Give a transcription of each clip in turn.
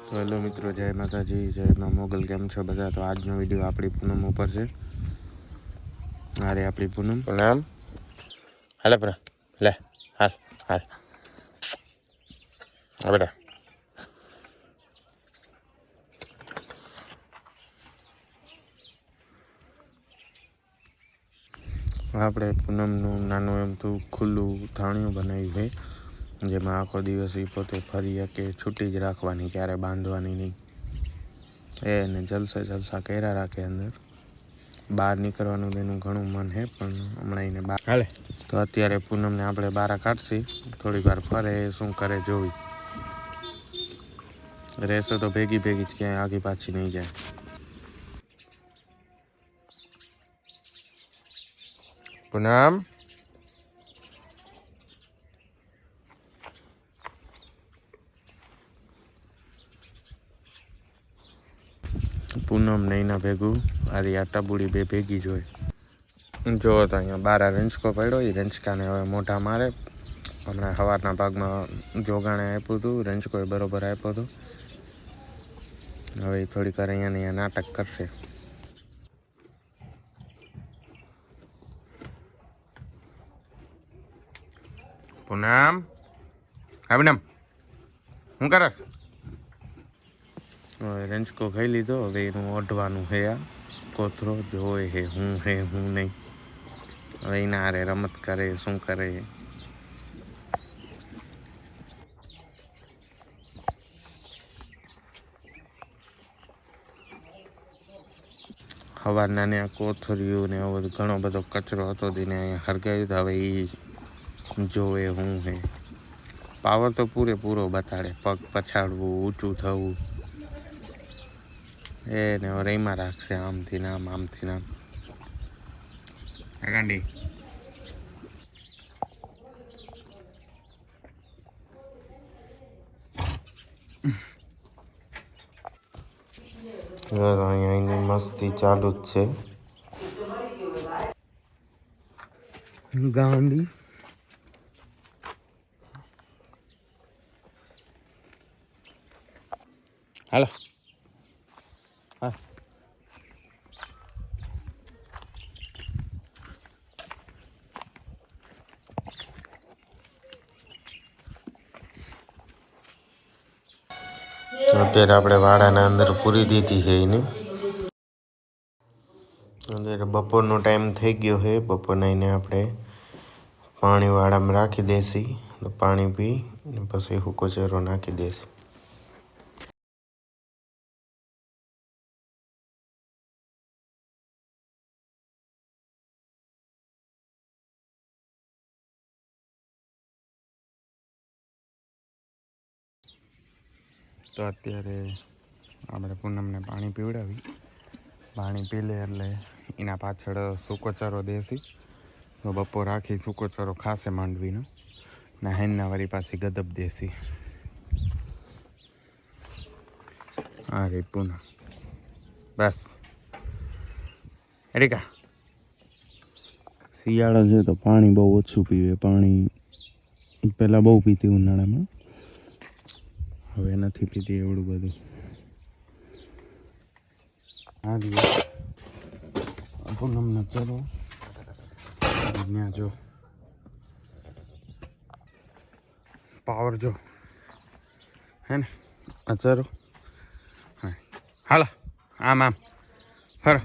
તો હેલો મિત્રો, જય માતાજી, જય મા મોગલ. કેમ છો બધા? તો આજનો વિડીયો આપણી પૂનમ ઉપર છે. અરે આપણી પૂનમ હાલે પર લે હાલ હાલ હા બેટા. આપણે પૂનમનું નાનું એમ તો ખુલ્લું થાણિયું બનાવ્યું છે, જેમાં આખો દિવસ એ પોતે ફરી શકે, છૂટી જ રાખવાની, ક્યારે બાંધવાની નહીં. એને જલસા કર્યા રાખે. અંદર બહાર નીકળવાનું એનું ઘણું મન છે, પણ હમણાં એને બહાર હાલે. તો અત્યારે પૂનમને આપણે બહાર કાઢશી, થોડીક વાર ફરે, શું કરે જોવી. રહેશે તો ભેગી જ ક્યાંય આગી પાછી નહીં જાય. પૂનમ પૂનમ ને એના ભેગું આરી આ ટબુડી બે ભેગી જ હોય. જો તો અહીંયા બાર રેંચકો પડ્યો, એ રેંચકાને હવે મોઢા મારે. હમણાં સવારના ભાગમાં જોગાણે આપ્યું હતું, રેંચકોએ બરોબર આપ્યો હતો. હવે થોડીક વાર અહીંયા નાટક કરશે. પૂનમ પૂનમ શું કરસ? હવે રેંચકો ખાઈ લીધો, હવે એનું ઓઢવાનું હે આ કોથરો જોવે હે હું નહીં. હવે એના હારે રમત કરે, શું કરે. સવારના ને આ કોથળિયું ને એવો ઘણો બધો કચરો હતો તેને અહીંયા હરગાવ્યું. તો હવે એ જોવે હું હે. પાવર તો પૂરેપૂરો બતાડે, પગ પછાડવું, ઊંચું થવું, એને રહીમાં રાખશે આમથી નામ, આમથી નામ. ગાંડી અહીંયા એની મસ્તી ચાલુ જ છે. ગાંડી હાલો હા. અત્યારે આપણે વાડાના અંદર પૂરી દીધી છે એની. અત્યારે બપોરનો ટાઈમ થઈ ગયો છે. બપોરના એને આપણે પાણી વાડામાં રાખી દેસી, પાણી પી અને પછી સૂકો ચેરો નાખી દેસી. તો અત્યારે આપણે પૂનમને પાણી પીવડાવી. પાણી પી લે એટલે એના પાછળ સૂકો ચારો દેસી. તો બપોર રાખી સૂકો ચારો ખાશે માંડવીનો, ને હેનના વાળી પાછી ગદબ દેસી. હા રે પૂનમ બસ એરિકા. શિયાળો છે તો પાણી બહુ ઓછું પીવે. પાણી પહેલાં બહુ પીતી ઉનાળામાં, હવે નથી પીતી એવડું બધું. હા પૂનમને ચલો ત્યાં જો પાવર જો હે ને આ ચરો. હા હાલો આમ ફરો.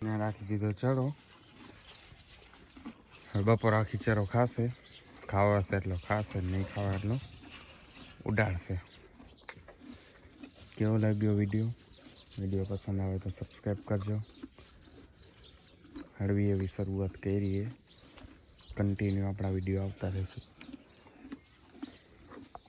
ત્યાં રાખી દીધો ચરો. હવે બપોર આખી ચરો ખાશે. ખાવાશે એટલો ખાશે, નહીં ખાવા એટલો ઉડાડશે. કેવો લાગ્યો વિડીયો પસંદ આવે તો સબસ્ક્રાઈબ કરજો. હળવી એવી શરૂઆત કરીએ, કન્ટિન્યુ આપણા વિડીયો આવતા રહેશે.